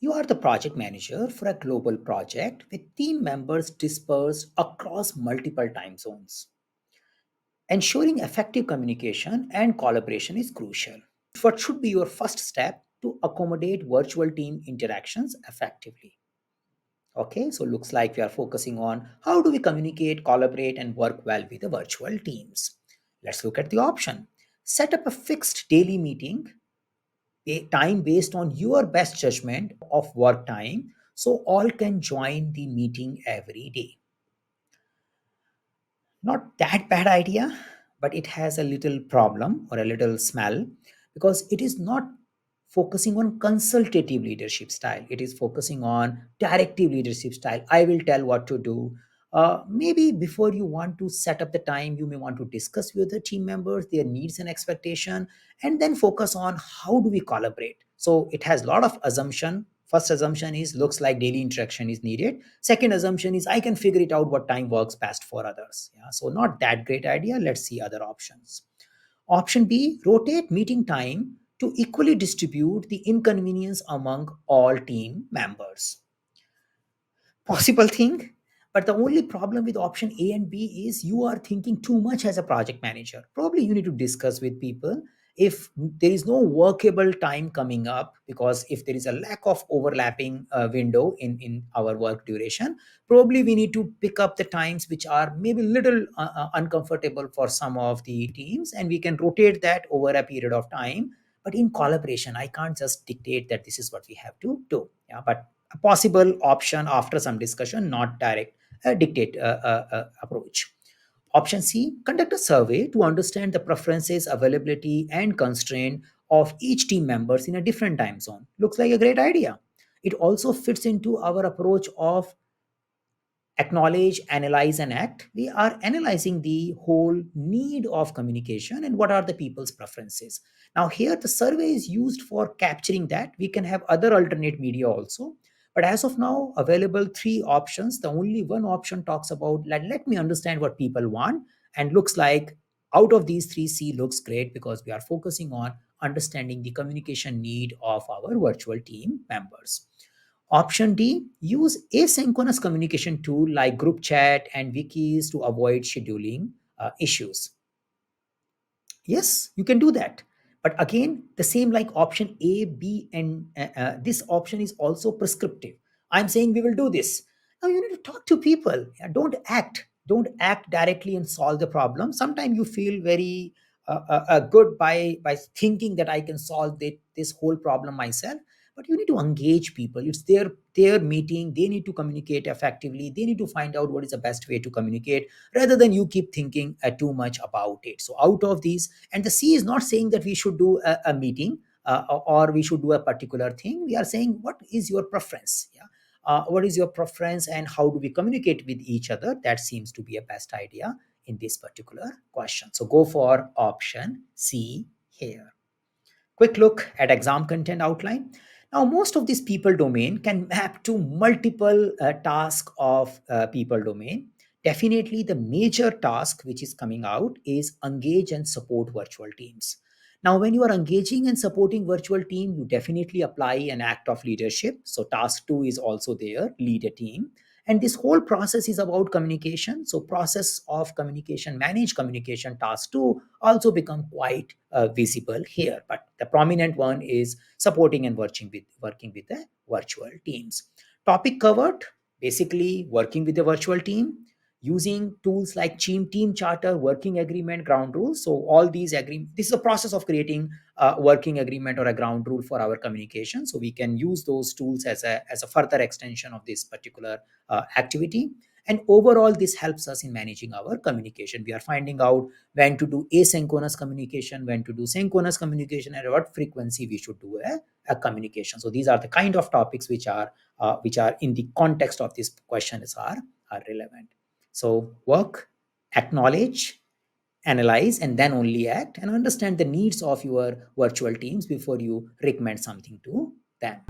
You are the project manager for a global project with team members dispersed across multiple time zones. Ensuring effective communication and collaboration is crucial. What should be your first step to accommodate virtual team interactions effectively? Okay, so looks like we are focusing on how do we communicate, collaborate, and work well with the virtual teams. Let's look at the option. Set up a fixed daily meeting, a time based on your best judgment of work time, so all can join the meeting every day. Not that bad idea, but it has a little problem or a little smell because it is not focusing on consultative leadership style. It is focusing on directive leadership style. I will tell what to do. Maybe before you want to set up the time, you may want to discuss with the team members their needs and expectation, and then focus on how do we collaborate. So it has a lot of assumption. First assumption is looks like daily interaction is needed. Second assumption is I can figure it out what time works best for others. Yeah, so not that great idea. Let's see other options. Option B, rotate meeting time to equally distribute the inconvenience among all team members. Possible thing, but the only problem with option A and B is you are thinking too much as a project manager. Probably you need to discuss with people if there is no workable time coming up, because if there is a lack of overlapping window in our work duration, probably we need to pick up the times which are maybe little uncomfortable for some of the teams, and we can rotate that over a period of time. But in collaboration, I can't just dictate that this is what we have to do. Yeah, but a possible option after some discussion, not direct dictate approach. Option C, conduct a survey to understand the preferences, availability, and constraint of each team members in a different time zone. Looks like a great idea. It also fits into our approach of acknowledge, analyze, and act. We are analyzing the whole need of communication and what are the people's preferences. Now, here the survey is used for capturing that. We can have other alternate media also. But as of now, available three options. The only one option talks about let me understand what people want, and looks like out of these three, C looks great because we are focusing on understanding the communication need of our virtual team members. Option D, use asynchronous communication tool like group chat and wikis to avoid scheduling issues. Yes, you can do that. But again, the same like option A, B, and this option is also prescriptive. I'm saying we will do this. Now you need to talk to people. Yeah, don't act. Don't act directly and solve the problem. Sometimes you feel very good by thinking that I can solve this whole problem myself. But you need to engage people. It's their meeting. They need to communicate effectively. They need to find out what is the best way to communicate rather than you keep thinking too much about it. So out of these, and the C is not saying that we should do a meeting or we should do a particular thing. We are saying what is your preference. Yeah, what is your preference and how do we communicate with each other? That seems to be a best idea in this particular question. So go for option C here. Quick look at exam content outline. Now, most of this people domain can map to multiple tasks of people domain. Definitely, the major task which is coming out is engage and support virtual teams. Now, when you are engaging and supporting virtual team, you definitely apply an act of leadership. So, task two is also there, lead a team. And this whole process is about communication. So, process of communication, manage communication, task two also become quite visible here. But the prominent one is supporting and working with the virtual teams. Topic covered, basically working with the virtual team using tools like team charter, working agreement, ground rules. So all these agree. This is a process of creating a working agreement or a ground rule for our communication. So we can use those tools as a further extension of this particular activity. And overall, this helps us in managing our communication. We are finding out when to do asynchronous communication, when to do synchronous communication, and at what frequency we should do a communication. So these are the kind of topics which are in the context of this question are relevant. So work, acknowledge, analyze, and then only act, and understand the needs of your virtual teams before you recommend something to them.